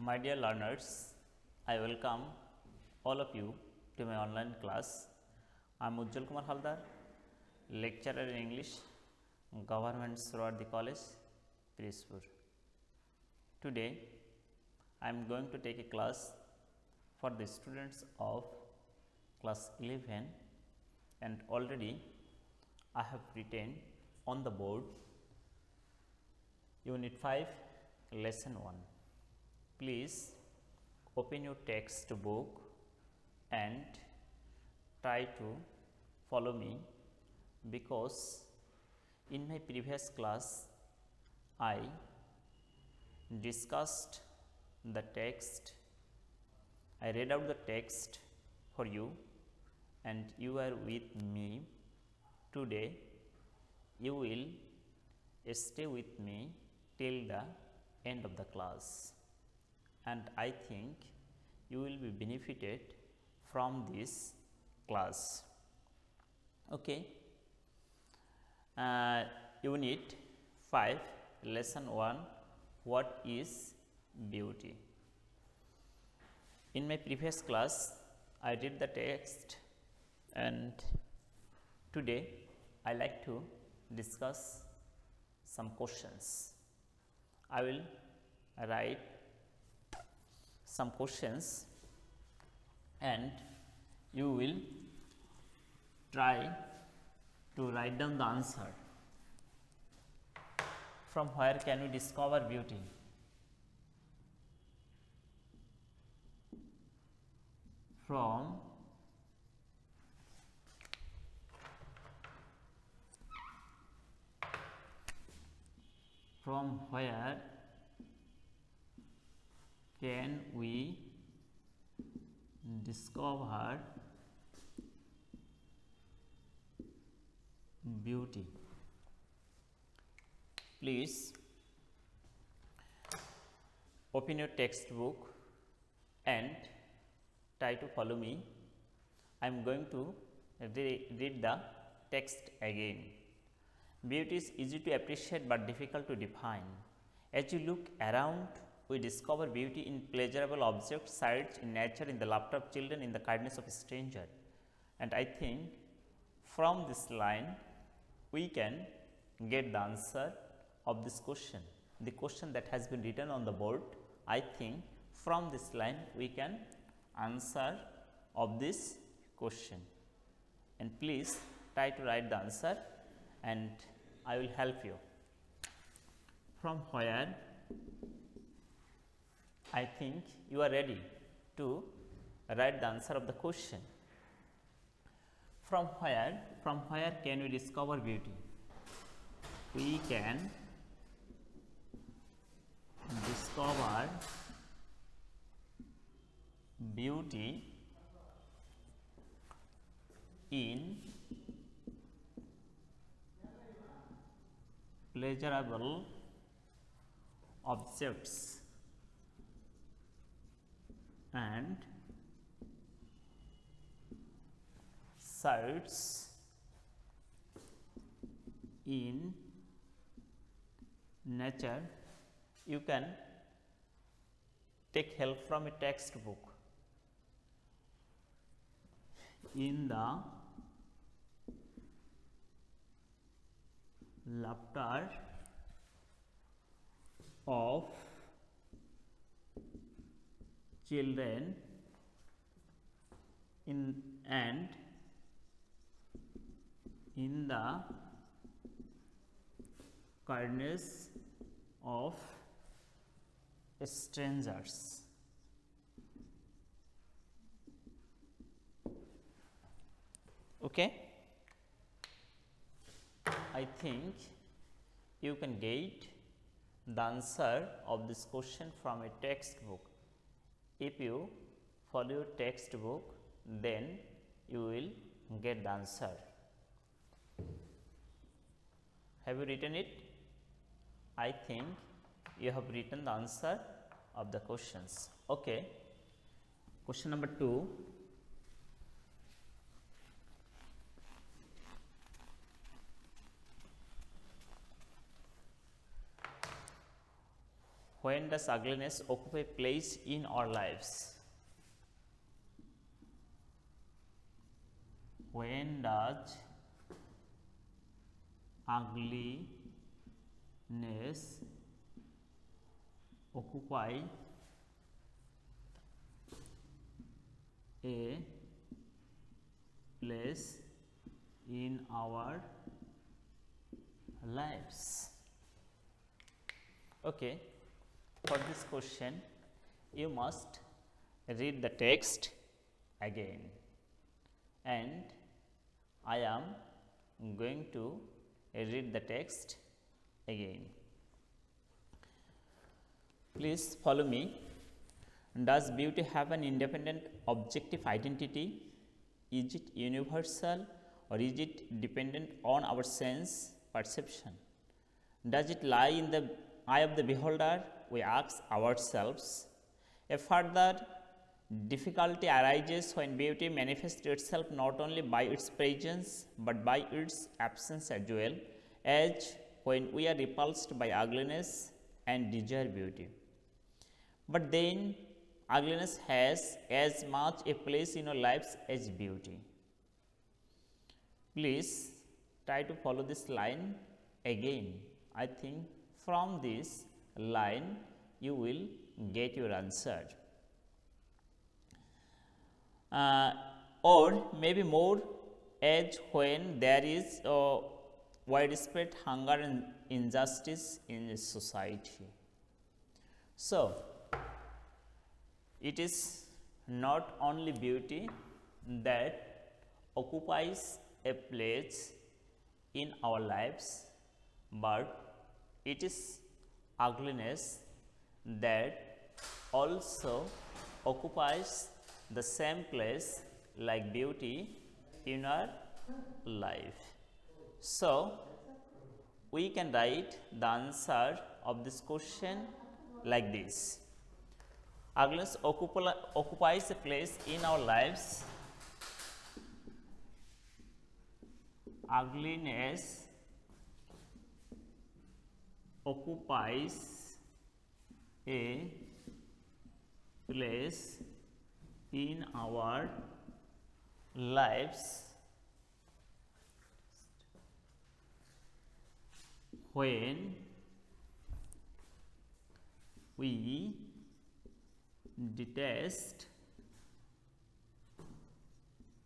My dear learners, I welcome all of you to my online class. I am Ujjwal Kumar Haldar, lecturer in English, Govt.suhrawardisollege, Pirojpur. Today, I am going to take a class for the students of class 11, and already I have written on the board Unit-5, Lesson-01. Please open your textbook and try to follow me, because in my previous class I discussed the text. I read out the text for you and you are with me. Today you will stay with me till the end of the class, and I think you will be benefited from this class. Okay. Unit 5, Lesson 1, what is beauty? In my previous class I read the text, and today I like to discuss some questions. I will write some questions and you will try to write down the answer. From where can we discover beauty? From where can we discover beauty? Please open your textbook and try to follow me. I am going to read the text again. Beauty is easy to appreciate but difficult to define. As you look around, we discover beauty in pleasurable objects, sights, in nature, in the laughter of children, in the kindness of a stranger. And I think from this line we can get the answer of this question. The question that has been written on the board, I think from this line we can answer of this question. And please try to write the answer and I will help you. From where I think you are ready to write the answer of the question. From where can we discover beauty? We can discover beauty in pleasurable objects and sights, in nature. You can take help from a textbook. In the laughter of children, and in the kindness of strangers. Okay. I think you can get the answer of this question from a textbook. If you follow your textbook, then you will get the answer. Have you written it? I think you have written the answer of the questions. Okay. Question number 2. when does ugliness occupy place in our lives? When does ugliness occupy a place in our lives? Okay, for this question you must read the text again, and I am going to read the text again. Please follow me. Does beauty have an independent objective identity? Is it universal or is it dependent on our sense perception? Does it lie in the eye of the beholder? We ask ourselves. A further difficulty arises when beauty manifests itself not only by its presence but by its absence as well, as when we are repulsed by ugliness and desire beauty. But then ugliness has as much a place in our lives as beauty. Please try to follow this line again. I think from this line you will get your answer. Or maybe more, as when there is widespread hunger and injustice in society. So, it is not only beauty that occupies a place in our lives, but it is ugliness that also occupies the same place like beauty in our life. So, we can write the answer of this question like this. Ugliness occupies a place in our lives. Ugliness occupies a place in our lives when we detest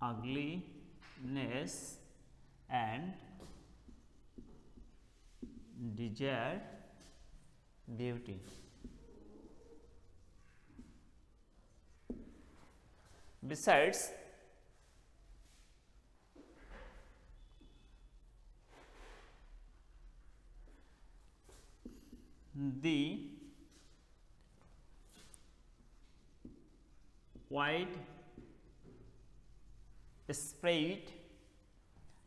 ugliness and desire beauty. Besides, the widespread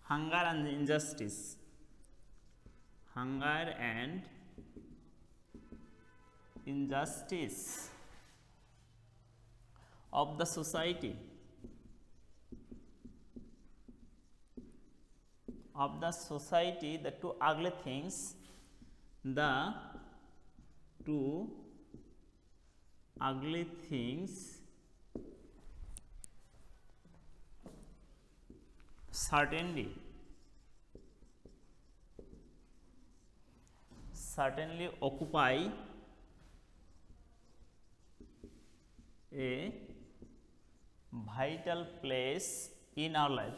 hunger and injustice, of the society, the two ugly things, certainly occupy a vital place in our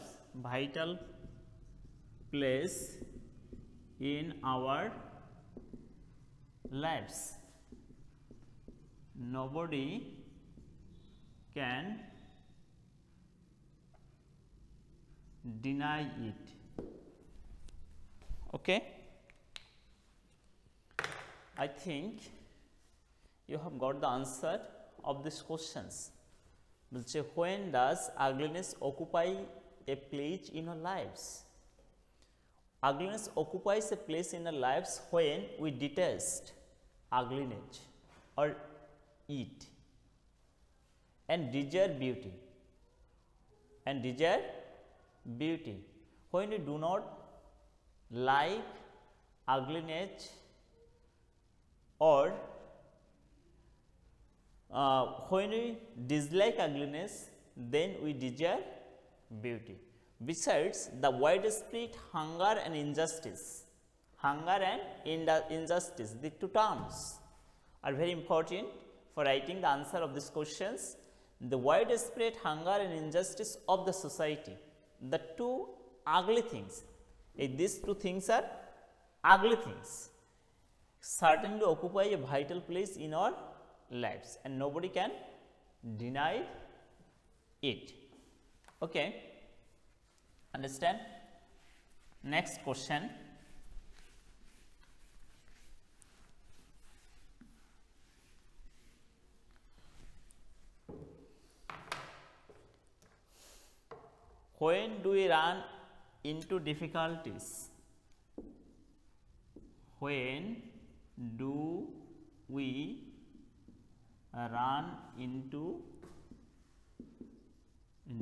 lives, Nobody can deny it. Okay, I think you have got the answer of these questions. When does ugliness occupy a place in our lives? Ugliness occupies a place in our lives when we detest ugliness or it and desire beauty. When we do not like ugliness or when we dislike ugliness, then we desire beauty. Besides, the widespread hunger and injustice, the two terms are very important for writing the answer of these questions. The widespread hunger and injustice of the society, the two ugly things, these two things are ugly things, certainly occupy a vital place in our lives and nobody can deny it. Okay, understand? Next question. When do we run into difficulties? When do we run into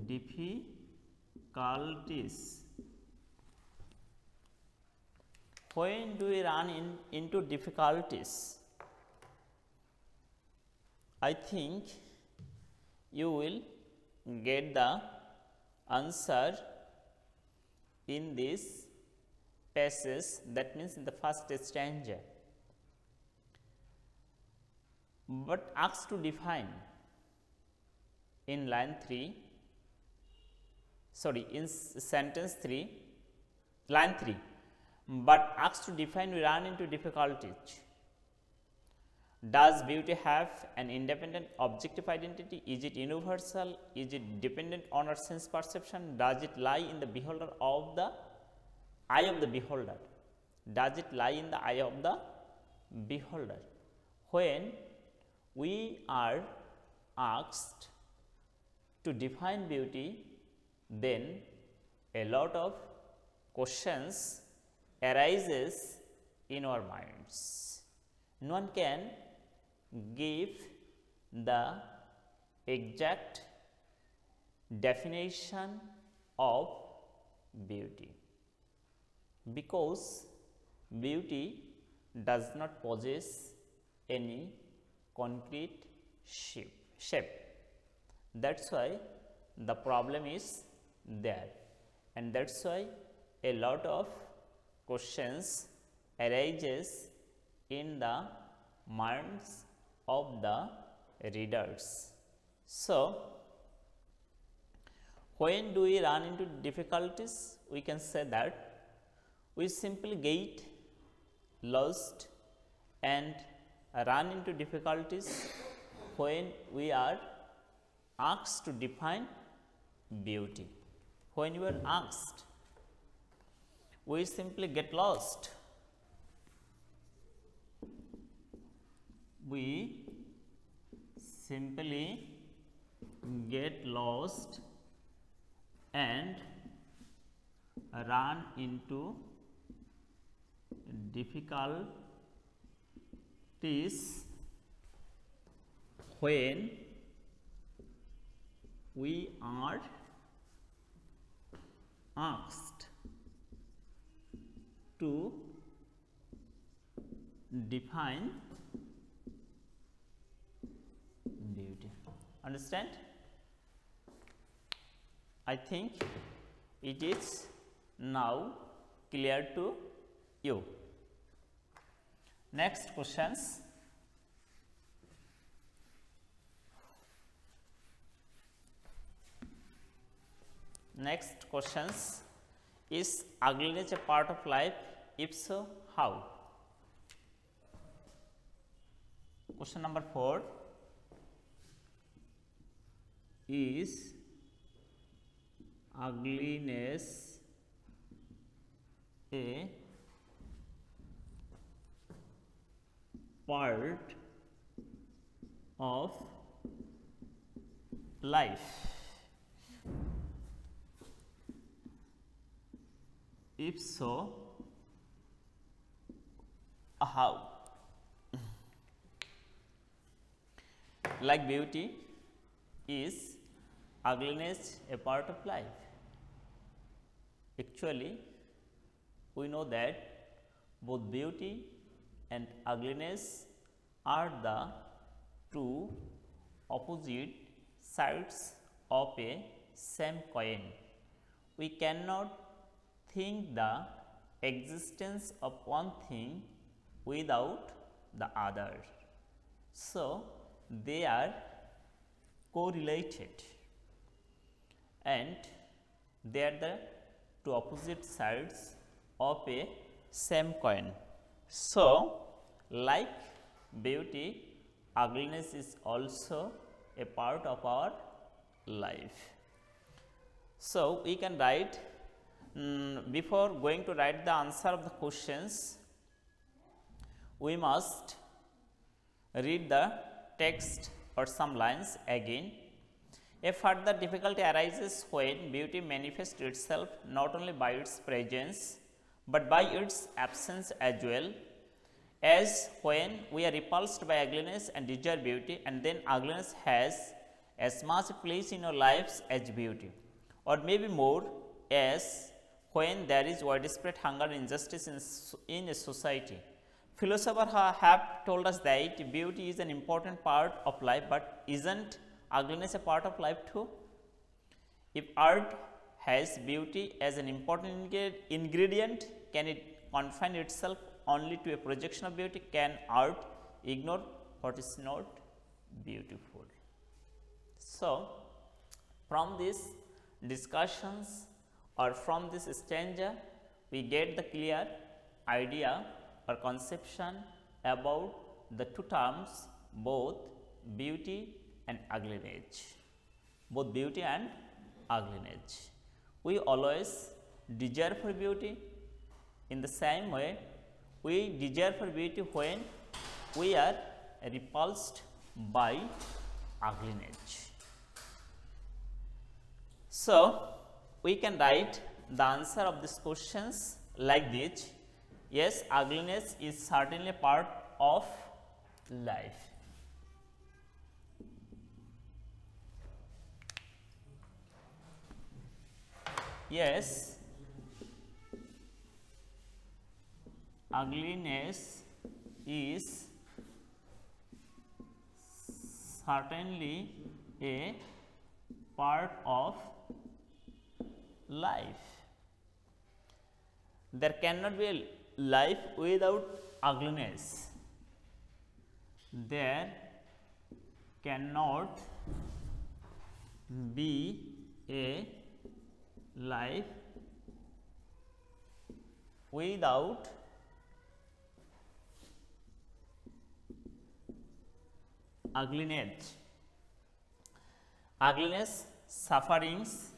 difficulties? When do we run into difficulties? I think you will get the answer in this passage, that means in the first stanza. But asked to define in line 3, sorry, in sentence 3, line 3, but asked to define, we run into difficulties. Does beauty have an independent objective identity? Is it universal? Is it dependent on our sense perception? Does it lie in the beholder of the eye of the beholder? Does it lie in the eye of the beholder? When we are asked to define beauty, then a lot of questions arises in our minds. No one can give the exact definition of beauty, because beauty does not possess any concrete shape. That is why the problem is there, and that is why a lot of questions arises in the minds of the readers. So, when do we run into difficulties? We can say that we simply get lost and run into difficulties when we are asked to define beauty. When you are asked, we simply get lost. We simply get lost and run into difficulties when we are asked to define beauty. Understand? I think it is now clear to you. Next questions. Next questions. Is ugliness a part of life? If so, how? Question number 4. Is ugliness a part of life? If so, how? Like beauty, is ugliness a part of life? Actually, we know that both beauty and ugliness are the two opposite sides of a same coin. We cannot think the existence of one thing without the other. So, they are correlated and they are the two opposite sides of a same coin. So, like beauty, ugliness is also a part of our life. So, we can write before going to write the answer of the questions, we must read the text or some lines again. A further difficulty arises when beauty manifests itself not only by its presence, but by its absence as well, as when we are repulsed by ugliness and desire beauty, and then ugliness has as much place in our lives as beauty, or maybe more, as when there is widespread hunger and injustice in a society. Philosophers have told us that beauty is an important part of life, but isn't ugliness a part of life too? If art has beauty as an important ingredient, can it confine itself only to a projection of beauty? Can art ignore what is not beautiful? So, from these discussions or from this stanza, we get the clear idea or conception about the two terms, both beauty and ugliness. Both beauty and ugliness. We always desire for beauty. In the same way, we desire for beauty when we are repulsed by ugliness. So, we can write the answer of these questions like this. Yes, ugliness is certainly part of life. Yes, ugliness is certainly a part of life. There cannot be a life without ugliness. There cannot be a life without ugliness. Ugliness, sufferings,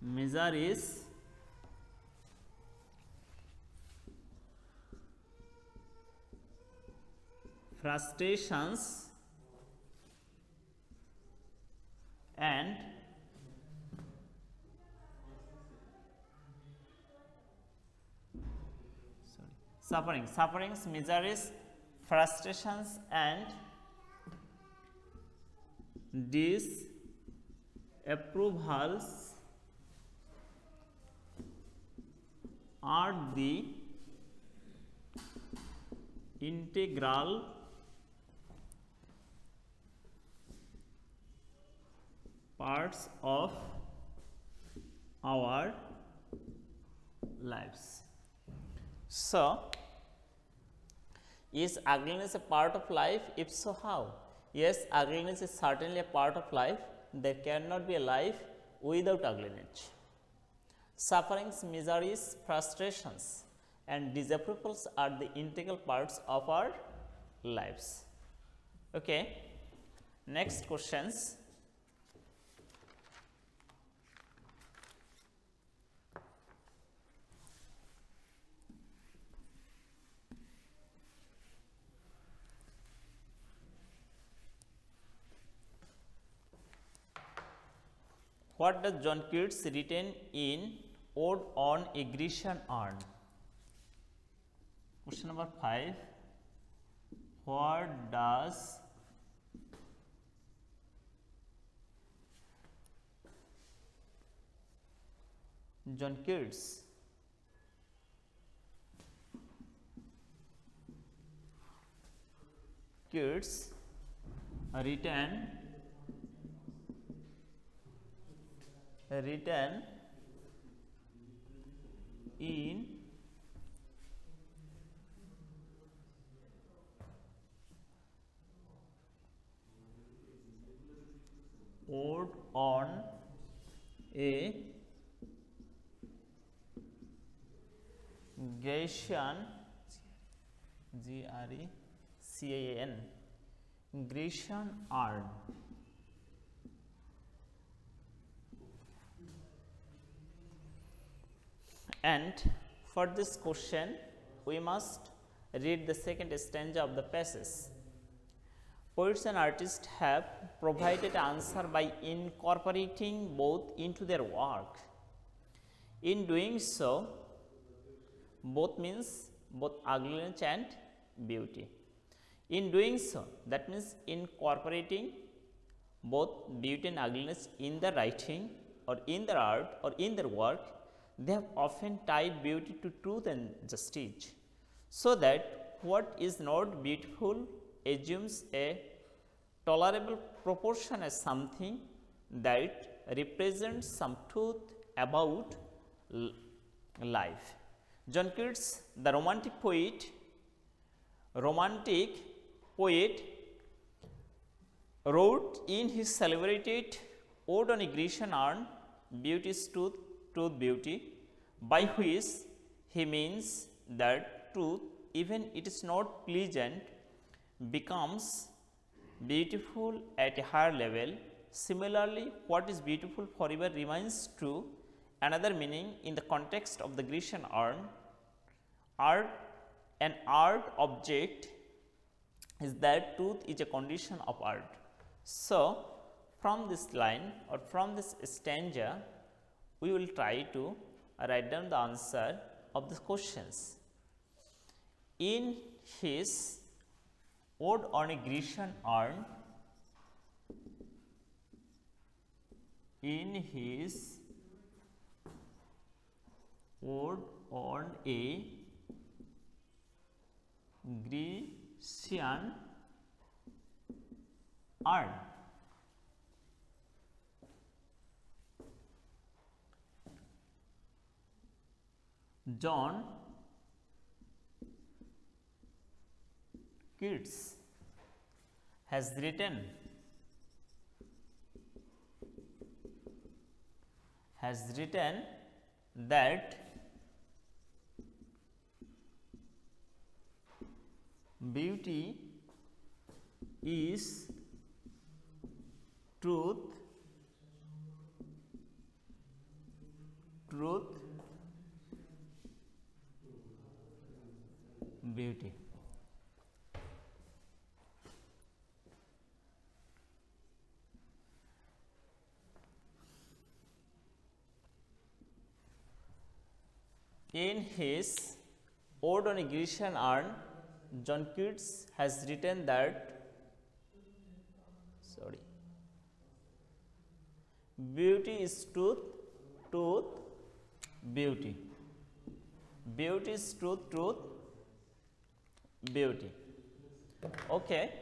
miseries, frustrations, and sufferings, miseries, frustrations, and disapprovals are the integral parts of our lives. So, is ugliness a part of life? If so, how? Yes, ugliness is certainly a part of life. There cannot be a life without ugliness. Sufferings, miseries, frustrations, and disapprovals are the integral parts of our lives. Okay. Next questions. What does John Keats written in Ode on a Grecian Urn? Question number 5. What does John Keats written in Ode on a Grecian, G-R-E-C-A-N, Grecian urn. And for this question, we must read the second stanza of the passage. Poets and artists have provided answer by incorporating both into their work. In doing so, both means both ugliness and beauty. In doing so, that means incorporating both beauty and ugliness in the writing or in their art or in their work, they have often tied beauty to truth and justice, so that what is not beautiful assumes a tolerable proportion as something that represents some truth about life. John Keats, the romantic poet, wrote in his celebrated Ode on a Grecian urn, Beauty is truth, truth beauty, by which he means that truth, even it is not pleasant, becomes beautiful at a higher level. Similarly, what is beautiful forever remains true. Another meaning in the context of the Grecian urn, an art object is that truth is a condition of art. So, from this line or from this stanza, we will try to write down the answer of the questions. In his Ode on a Grecian urn, in his Ode on a Grecian urn, John Keats has written that beauty is truth, beauty. In his Ode on a Grecian urn, John Keats has written that beauty is truth, beauty. Beauty is truth, beauty. Okay.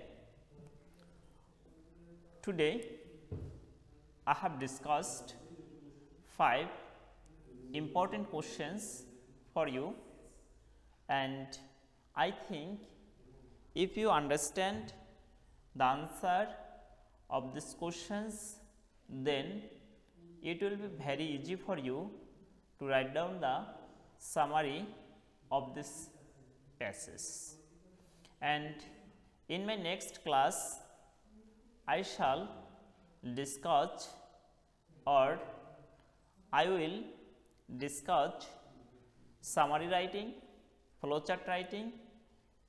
Today I have discussed 5 important questions for you, and I think if you understand the answer of these questions, then it will be very easy for you to write down the summary of this passage. And in my next class, I shall discuss, or I will discuss summary writing, flowchart writing,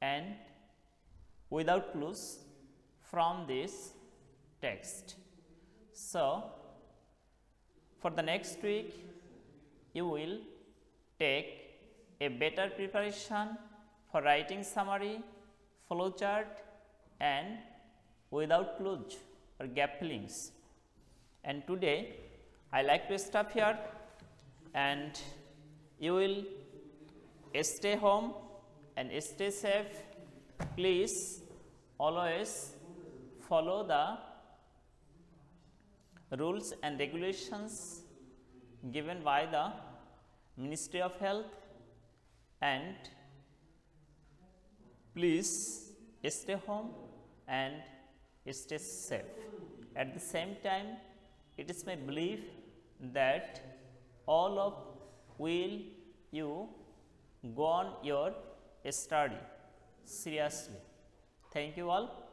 and without clues from this text. So, for the next week, you will take a better preparation for writing summary, flowchart, and without clues or gap fillings. And today, I like to stop here. and you will stay home and stay safe. Please always follow the rules and regulations given by the Ministry of Health, and please stay home and stay safe. At the same time, it is my belief that all of will you go on your study seriously. Thank you all.